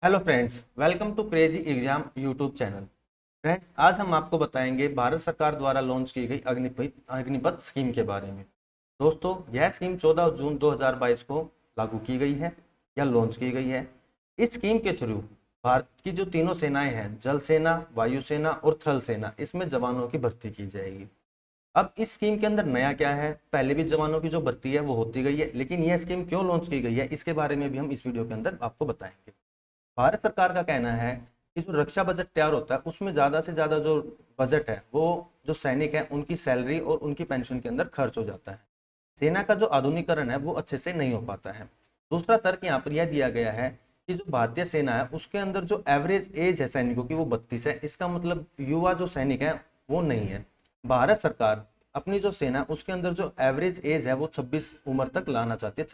Hello friends, welcome to crazy exam YouTube channel. Friends, आज हम आपको बताएंगे भारत सरकार द्वारा लॉन्च की गई अग्निपथ स्कीम के बारे में। दोस्तों, यह स्कीम 14 जून 2022 को लागू की गई है या लॉन्च की गई है। इस स्कीम के थ्रू भारत की जो तीनों सेनाएं हैं, जल सेना, वायुसेना और थल सेना, इसमें जवानों की भर्ती की जाएगी। अब इस स्कीम के अंदर नया क्या है? पहले भी जवानों की जो भर्ती है वो होती गई है, लेकिन यह स्कीम क्यों लॉन्च की गई है इसके बारे में भी हम इस वीडियो के अंदर आपको बताएंगे। भारत सरकार का कहना है कि जो रक्षा बजट तैयार होता है उसमें ज्यादा से ज्यादा जो बजट है वो जो सैनिक है उनकी सैलरी और उनकी पेंशन के अंदर खर्च हो जाता है। सेना का जो आधुनिकीकरण है वो अच्छे से नहीं हो पाता है। दूसरा तर्क यहाँ पर यह दिया गया है कि जो भारतीय सेना है उसके अंदर जो एवरेज एज है सैनिकों की वो 32 है। इसका मतलब युवा जो सैनिक है वो नहीं है। भारत सरकार अपनी जो सेना उसके अंदर जो एवरेज एज है वो 26 उम्र तक लाना चाहती है,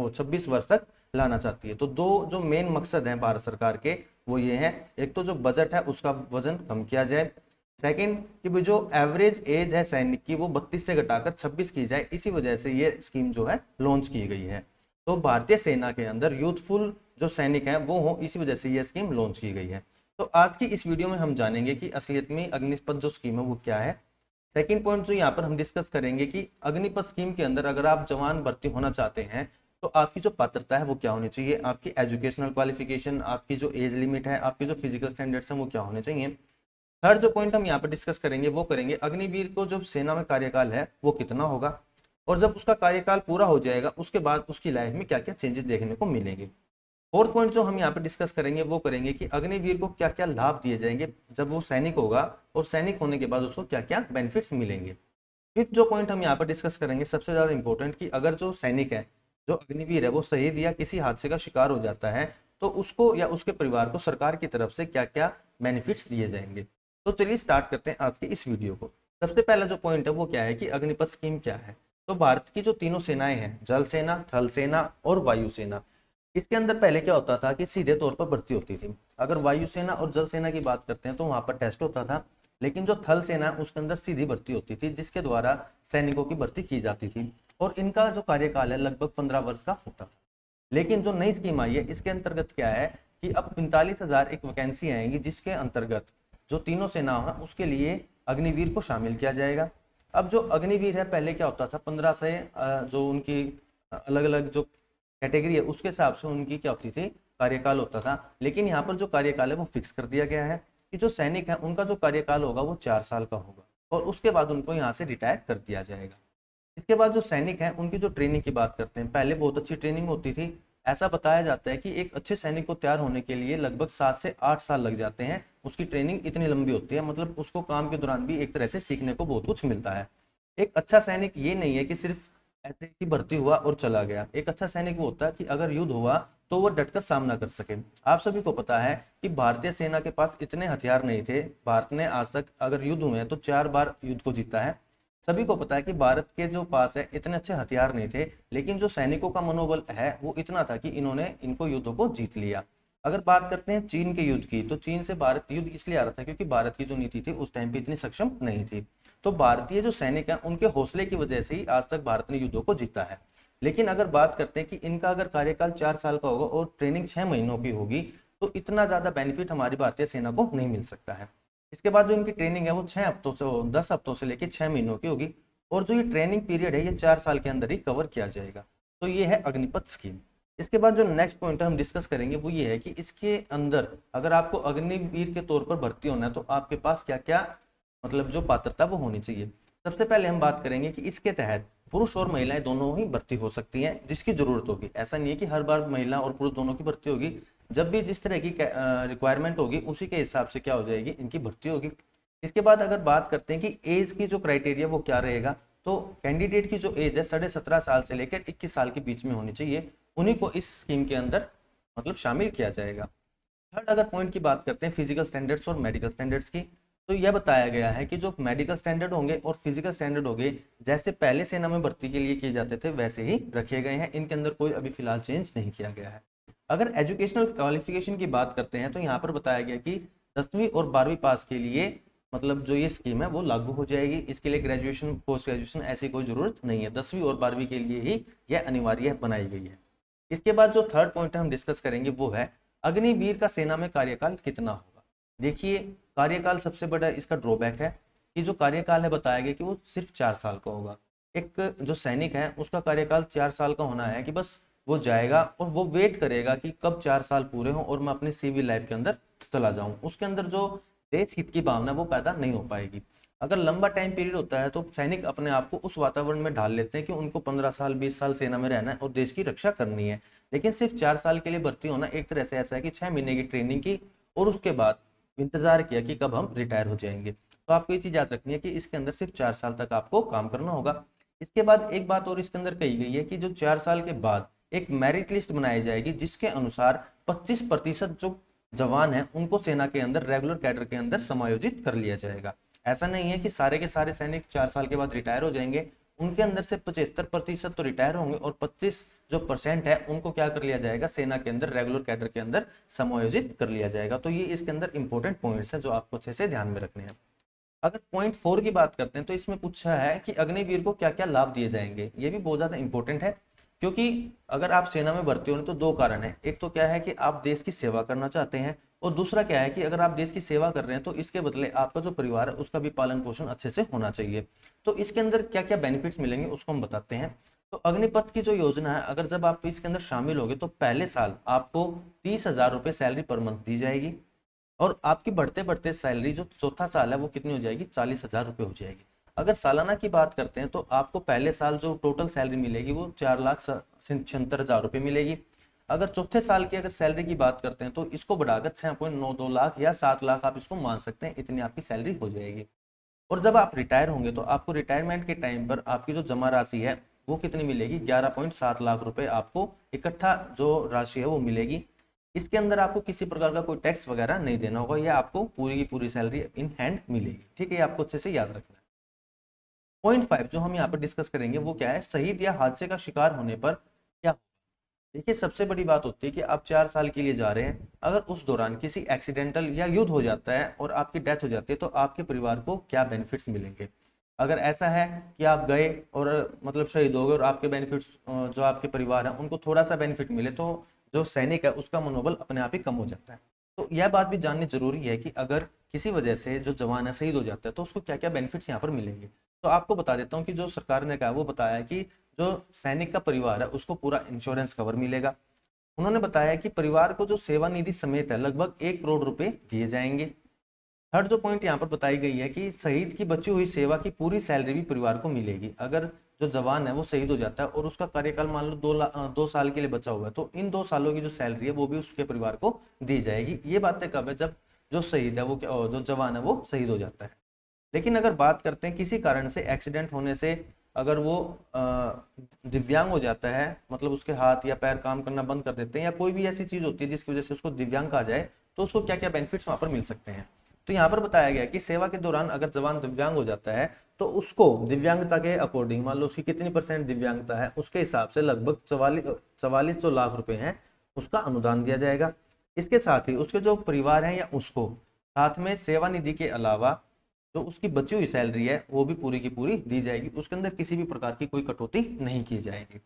26 वर्ष तक लाना चाहती है। तो दो जो मेन मकसद हैं भारत सरकार के वो ये हैं, एक तो जो बजट है उसका वजन कम किया जाए, सेकंड कि भी जो एवरेज एज है सैनिक की वो 32 से घटाकर 26 की जाए। इसी वजह से ये स्कीम जो है लॉन्च की गई है। तो भारतीय सेना के अंदर यूथफुल जो सैनिक हैं वो हो, इसी वजह से ये स्कीम लॉन्च की गई है। तो आज की इस वीडियो में हम जानेंगे कि असलियत में अग्निपथ जो स्कीम है वो क्या है। सेकंड पॉइंट जो यहाँ पर हम डिस्कस करेंगे कि अग्निपथ स्कीम के अंदर अगर आप जवान भर्ती होना चाहते हैं तो आपकी जो पात्रता है वो क्या होनी चाहिए, आपकी एजुकेशनल क्वालिफिकेशन, आपकी जो एज लिमिट है, आपके जो फिजिकल स्टैंडर्ड्स हैं वो क्या होने चाहिए। थर्ड जो पॉइंट हम यहाँ पर डिस्कस करेंगे वो करेंगे अग्निवीर को जब सेना में कार्यकाल है वो कितना होगा, और जब उसका कार्यकाल पूरा हो जाएगा उसके बाद उसकी लाइफ में क्या क्या चेंजेस देखने को मिलेंगे। फोर्थ पॉइंट जो हम यहाँ पे डिस्कस करेंगे वो करेंगे कि अग्निवीर को क्या क्या लाभ दिए जाएंगे जब वो सैनिक होगा, और सैनिक होने के बाद उसको क्या क्या बेनिफिट्स मिलेंगे। फिफ्थ जो पॉइंट हम यहाँ पर डिस्कस करेंगे सबसे ज्यादा इंपॉर्टेंट, कि अगर जो सैनिक है, जो अग्निवीर है, वो शहीद या किसी हादसे का शिकार हो जाता है तो उसको या उसके परिवार को सरकार की तरफ से क्या क्या बेनिफिट्स दिए जाएंगे। तो चलिए स्टार्ट करते हैं आज के इस वीडियो को। सबसे पहला जो पॉइंट है वो क्या है कि अग्निपथ स्कीम क्या है। तो भारत की जो तीनों सेनाएं हैं, जल सेना, थल सेना और वायुसेना, इसके अंदर पहले क्या होता था कि सीधे तौर पर भर्ती होती थी। अगर वायुसेना और जल सेना की बात करते हैं तो वहां पर टेस्ट होता था, लेकिन जो थल सेना है उसके अंदर सीधी भर्ती होती थी जिसके द्वारा सैनिकों की भर्ती की जाती थी, और इनका जो कार्यकाल है लगभग 15 वर्ष का होता था। लेकिन जो नई स्कीम आई है इसके अंतर्गत क्या है कि अब 45,000 एक वैकेंसी आएंगी जिसके अंतर्गत जो तीनों सेना है उसके लिए अग्निवीर को शामिल किया जाएगा। अब जो अग्निवीर है पहले क्या होता था, 15 से जो उनकी अलग अलग जो कैटेगरी है उसके हिसाब से उनकी क्या होती थी, कार्यकाल होता था। लेकिन यहाँ पर जो कार्यकाल है वो फिक्स कर दिया गया है कि जो सैनिक है उनका जो कार्यकाल होगा वो 4 साल का होगा, और उसके बाद उनको यहाँ से रिटायर कर दिया जाएगा। इसके बाद जो सैनिक हैं उनकी जो ट्रेनिंग की बात करते हैं, पहले बहुत अच्छी ट्रेनिंग होती थी। ऐसा बताया जाता है कि एक अच्छे सैनिक को तैयार होने के लिए लगभग 7 से 8 साल लग जाते हैं। उसकी ट्रेनिंग इतनी लंबी होती है, मतलब उसको काम के दौरान भी एक तरह से सीखने को बहुत कुछ मिलता है। एक अच्छा सैनिक ये नहीं है कि सिर्फ ऐसे ही भर्ती हुआ और चला गया। एक अच्छा सैनिक वो होता है कि अगर युद्ध हुआ तो वो डटकर सामना कर सके। आप सभी को पता है कि भारतीय सेना के पास इतने हथियार नहीं थे। भारत ने आज तक अगर युद्ध हुए हैं तो 4 बार युद्ध को जीता है। सभी को पता है कि भारत के जो पास है इतने अच्छे हथियार नहीं थे, लेकिन जो सैनिकों का मनोबल है वो इतना था कि इन्होंने इनको युद्धों को जीत लिया। अगर बात करते हैं चीन के युद्ध की, तो चीन से भारत युद्ध इसलिए आ रहा था क्योंकि भारत की जो नीति थी उस टाइम पे इतनी सक्षम नहीं थी। तो भारतीय जो सैनिक हैं उनके हौसले की वजह से ही आज तक भारत ने युद्धों को जीता है। लेकिन अगर बात करते हैं कि इनका अगर कार्यकाल 4 साल का होगा और ट्रेनिंग 6 महीनों की होगी, तो इतना ज्यादा बेनिफिट हमारी भारतीय सेना को नहीं मिल सकता है। इसके बाद जो इनकी ट्रेनिंग है वो 6 हफ्तों से 10 हफ्तों से लेकर 6 महीनों की होगी, और जो ये ट्रेनिंग पीरियड है ये 4 साल के अंदर ही कवर किया जाएगा। तो ये है अग्निपथ स्कीम। इसके बाद जो नेक्स्ट पॉइंट हम डिस्कस करेंगे वो ये है कि इसके अंदर अगर आपको अग्निवीर के तौर पर भर्ती होना है तो आपके पास क्या क्या मतलब जो पात्रता वो होनी चाहिए। सबसे पहले हम बात करेंगे कि इसके तहत पुरुष और महिलाएं दोनों ही भर्ती हो सकती हैं जिसकी जरूरत होगी। ऐसा नहीं है कि हर बार महिला और पुरुष दोनों की भर्ती होगी। जब भी जिस तरह की रिक्वायरमेंट होगी उसी के हिसाब से क्या हो जाएगी, इनकी भर्ती होगी। इसके बाद अगर बात करते हैं कि एज की जो क्राइटेरिया वो क्या रहेगा, तो कैंडिडेट की जो एज है 17.5 साल से लेकर 21 साल के बीच में होनी चाहिए। उन्हीं को इस स्कीम के अंदर मतलब शामिल किया जाएगा। थर्ड अगर पॉइंट की बात करते हैं फिजिकल स्टैंडर्ड्स और मेडिकल स्टैंडर्ड्स की, तो यह बताया गया है कि जो मेडिकल स्टैंडर्ड होंगे और फिजिकल स्टैंडर्ड होंगे जैसे पहले सेना में भर्ती के लिए किए जाते थे वैसे ही रखे गए हैं। इनके अंदर कोई अभी फिलहाल चेंज नहीं किया गया है। अगर एजुकेशनल क्वालिफिकेशन की बात करते हैं तो यहाँ पर बताया गया कि 10वीं और 12वीं पास के लिए मतलब जो ये स्कीम है वो लागू हो जाएगी। इसके लिए ग्रेजुएशन, पोस्ट ग्रेजुएशन ऐसी कोई जरूरत नहीं है। 10वीं और 12वीं के लिए ही यह अनिवार्य बनाई गई है। इसके बाद जो थर्ड पॉइंट हम डिस्कस करेंगे वो है अग्निवीर का सेना में कार्यकाल कितना होगा? देखिए, कार्यकाल सबसे बड़ा इसका ड्रॉबैक है कि जो कार्यकाल है बताया गया कि वो सिर्फ 4 साल का होगा। एक जो सैनिक है उसका कार्यकाल 4 साल का होना है कि बस वो जाएगा और वो वेट करेगा कि कब 4 साल पूरे हों और मैं अपनी सिविल लाइफ के अंदर चला जाऊं। उसके अंदर जो देश हित की भावना वो पैदा नहीं हो पाएगी। अगर लंबा टाइम पीरियड होता है तो सैनिक अपने आप को उस वातावरण में ढाल लेते हैं कि उनको 15 साल 20 साल सेना में रहना है और देश की रक्षा करनी है। लेकिन सिर्फ 4 साल के लिए भर्ती होना एक तरह से ऐसा है कि 6 महीने की ट्रेनिंग की और उसके बाद इंतजार किया कि कब हम रिटायर हो जाएंगे। तो आपको ये चीज याद रखनी है कि इसके अंदर सिर्फ 4 साल तक आपको काम करना होगा। इसके बाद एक बात और इसके अंदर कही गई है कि जो 4 साल के बाद एक मेरिट लिस्ट बनाई जाएगी जिसके अनुसार 25% जो जवान हैं उनको सेना के अंदर रेगुलर कैडर के अंदर समायोजित कर लिया जाएगा। ऐसा नहीं है कि सारे के सारे सैनिक 4 साल के बाद रिटायर हो जाएंगे, उनके अंदर से 75% तो रिटायर होंगे और 25% है उनको क्या कर लिया जाएगा, सेना के अंदर रेगुलर कैडर के अंदर समायोजित कर लिया जाएगा। तो ये इसके अंदर इंपॉर्टेंट पॉइंट्स हैं जो आपको अच्छे से ध्यान में रखने हैं। अगर पॉइंट 4 की बात करते हैं तो इसमें पूछा है कि अग्निवीर को क्या क्या लाभ दिए जाएंगे। ये भी बहुत ज्यादा इंपॉर्टेंट है क्योंकि अगर आप सेना में भर्ती हो रहे तो 2 कारण है। एक तो क्या है कि आप देश की सेवा करना चाहते हैं और दूसरा क्या है कि अगर आप देश की सेवा कर रहे हैं तो इसके बदले आपका जो परिवार है उसका भी पालन पोषण अच्छे से होना चाहिए। तो इसके अंदर क्या क्या बेनिफिट्स मिलेंगे उसको हम बताते हैं। तो अग्निपथ की जो योजना है, अगर जब आप इसके अंदर शामिल होगे तो पहले साल आपको 30,000 रुपये सैलरी पर मंथ दी जाएगी और आपकी बढ़ते बढ़ते सैलरी जो चौथा साल है वो कितनी हो जाएगी, 40,000 रुपये हो जाएगी। अगर सालाना की बात करते हैं तो आपको पहले साल जो टोटल सैलरी मिलेगी वो 4,76,000 रुपये मिलेगी। अगर चौथे साल की अगर सैलरी की बात करते हैं तो इसको बढ़ाकर 6.92 लाख या 7 लाख आप इसको मान सकते हैं, इतनी आपकी सैलरी हो जाएगी। और जब आप रिटायर होंगे तो आपको रिटायरमेंट के टाइम पर आपकी जो जमा राशि है वो कितनी मिलेगी, 11.7 लाख रुपए आपको इकट्ठा जो राशि है वो मिलेगी। इसके अंदर आपको किसी प्रकार का कोई टैक्स वगैरह नहीं देना होगा, यह आपको पूरी की पूरी सैलरी इन हैंड मिलेगी। ठीक है, ये आपको अच्छे से याद रखना है। पॉइंट 5 जो हम यहाँ पर डिस्कस करेंगे वो क्या है, शहीद या हादसे का शिकार होने पर क्या। देखिए, सबसे बड़ी बात होती है कि आप 4 साल के लिए जा रहे हैं, अगर उस दौरान किसी एक्सीडेंटल या युद्ध हो जाता है और आपकी डेथ हो जाती है तो आपके परिवार को क्या बेनिफिट्स मिलेंगे। अगर ऐसा है कि आप गए और मतलब शहीद हो गए और आपके बेनिफिट्स जो आपके परिवार है उनको थोड़ा सा बेनिफिट मिले तो जो सैनिक है उसका मनोबल अपने आप ही कम हो जाता है। तो यह बात भी जाननी जरूरी है कि अगर किसी वजह से जो जवान है शहीद हो जाता है तो उसको क्या क्या बेनिफिट्स यहाँ पर मिलेंगे। तो आपको बता देता हूँ कि जो सरकार ने कहा वो बताया कि जो सैनिक का परिवार है उसको पूरा इंश्योरेंस कवर मिलेगा। उन्होंने बताया कि परिवार को जो सेवा निधि समेत है लगभग 1 करोड़ रुपए दिए जाएंगे। थर्ड जो पॉइंट यहाँ पर बताई गई है कि शहीद की बची हुई सेवा की पूरी सैलरी भी परिवार को मिलेगी। अगर जो जवान है वो शहीद हो जाता है और उसका कार्यकाल मान लो 2 साल के लिए बचा हुआ है तो इन 2 सालों की जो सैलरी है वो भी उसके परिवार को दी जाएगी। ये बातें कब है, जब जो शहीद है वो जो जवान है वो शहीद हो जाता है। लेकिन अगर बात करते हैं किसी कारण से एक्सीडेंट होने से अगर वो दिव्यांग हो जाता है, मतलब उसके हाथ या पैर काम करना बंद कर देते हैं या कोई भी ऐसी चीज होती है जिसकी वजह से उसको दिव्यांग कहा जाए तो उसको क्या क्या बेनिफिट्स वहां पर मिल सकते हैं। तो यहाँ पर बताया गया कि सेवा के दौरान अगर जवान दिव्यांग हो जाता है तो उसको दिव्यांगता के अकॉर्डिंग, मान लो उसकी कितनी % दिव्यांगता है उसके हिसाब से लगभग 44 जो लाख रुपए हैं उसका अनुदान दिया जाएगा। इसके साथ ही उसके जो परिवार है या उसको साथ में सेवा निधि के अलावा जो उसकी बची हुई सैलरी है वो भी पूरी की पूरी दी जाएगी, उसके अंदर किसी भी प्रकार की कोई कटौती नहीं की जाएगी।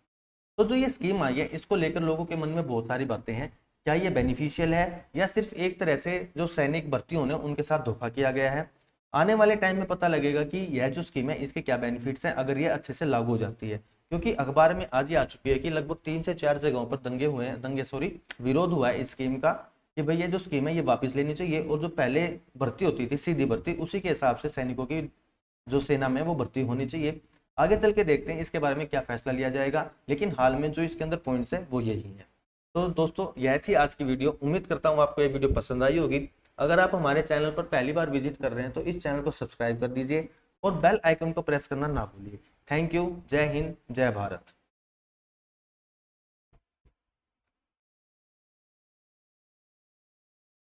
तो जो ये स्कीम आई है इसको लेकर लोगों के मन में बहुत सारी बातें हैं, क्या ये बेनिफिशियल है या सिर्फ एक तरह से जो सैनिक भर्ती होने उनके साथ धोखा किया गया है। आने वाले टाइम में पता लगेगा कि यह जो स्कीम है इसके क्या बेनिफिट्स हैं अगर ये अच्छे से लागू हो जाती है, क्योंकि अखबार में आज ही आ चुकी है कि लगभग 3 से 4 जगहों पर विरोध हुआ है इस स्कीम का कि भाई ये जो स्कीम है ये वापस लेनी चाहिए और जो पहले भर्ती होती थी सीधी भर्ती उसी के हिसाब से सैनिकों की जो सेना में वो भर्ती होनी चाहिए। आगे चल के देखते हैं इसके बारे में क्या फैसला लिया जाएगा, लेकिन हाल में जो इसके अंदर पॉइंट्स है वो यही है। तो दोस्तों यह थी आज की वीडियो, उम्मीद करता हूँ आपको ये वीडियो पसंद आई होगी। अगर आप हमारे चैनल पर पहली बार विजिट कर रहे हैं तो इस चैनल को सब्सक्राइब कर दीजिए और बेल आइकन को प्रेस करना ना भूलिए। थैंक यू, जय हिंद, जय भारत।